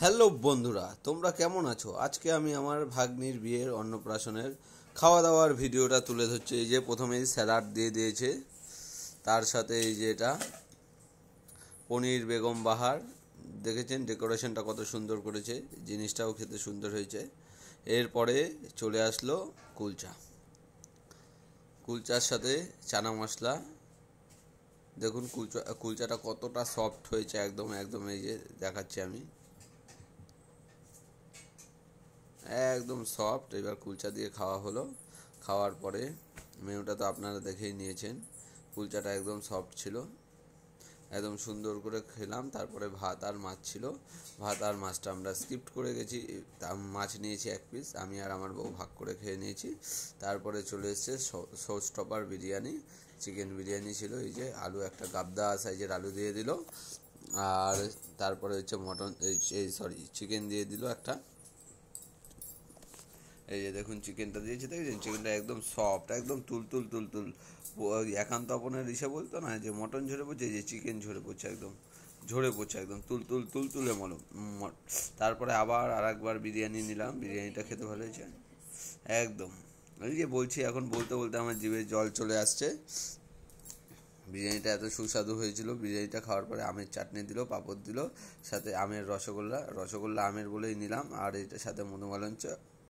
Hello বন্ধুরা, তোমরা কেমন আছো? আজকে আমি আমার ভাগ্নির বিয়ের অন্নপ্রাশনের খাওয়া দাওয়ার ভিডিওটা তুলে ধরছি। এই যে প্রথমেই স্যালাড দিয়ে দিয়েছে, তার সাথে এই যে এটা পনির বেগম বাহার। দেখেছেন ডেকোরেশনটা কত সুন্দর করেছে, জিনিসটাও খেতে সুন্দর হয়েছে। এরপরে চলে আসলো কুলচা, কুলচার সাথে চানা মশলা। দেখুন কুলচাটা কতটা সফট হয়েছে, একদম একদম এই যে দেখাচ্ছি আমি, একদম সফট। এবার কুলচা দিয়ে খাওয়া হলো। খাওয়ার পরে মেনুটা তো আপনারা দেখেই নিয়েছেন, কুলচাটা একদম সফট ছিল, একদম সুন্দর করে খেলাম। তারপরে ভাত আর মাছ ছিল, ভাত আর মাছটা আমরা স্কিপ্ট করে গেছি। মাছ নিয়েছি এক পিস, আমি আর আমার বউ ভাগ করে খেয়ে নিয়েছি। তারপরে চলে এসছে sauce topper biryani, chicken biryani ছিল। এই যে আলু, একটা গাবদা সাইজের আলু দিয়ে দিল। আর তারপরে হচ্ছে মটন, এই সরি চিকেন দিয়ে দিল একটা। এই যে দেখুন চিকেনটা দিয়েছে, দেখেছেন চিকেনটা একদম সফট, একদম তুলতুল তুলতুল। একান্ত আপনের ইসে বলতো না যে মটন ঝরে পড়ছে, এই যে চিকেন ঝরে পড়ছে, একদম ঝরে পড়ছে, একদম তুলতুল তুলতুলে তারপরে আবার আর একবার বিরিয়ানি নিলাম, বিরিয়ানিটা খেতে ভালো হয়েছে একদম। এই যে বলছি, এখন বলতে বলতে আমার জিভে জল চলে আসছে। বিরিয়ানিটা এত সুস্বাদু হয়েছিল। বিরিয়ানিটা খাওয়ার পরে আমের চাটনি দিল, পাঁপড় দিল, সাথে আমের রসগোল্লা, রসগোল্লা আমের বলেই নিলাম। আর এটার সাথে মধুমালঞ্চ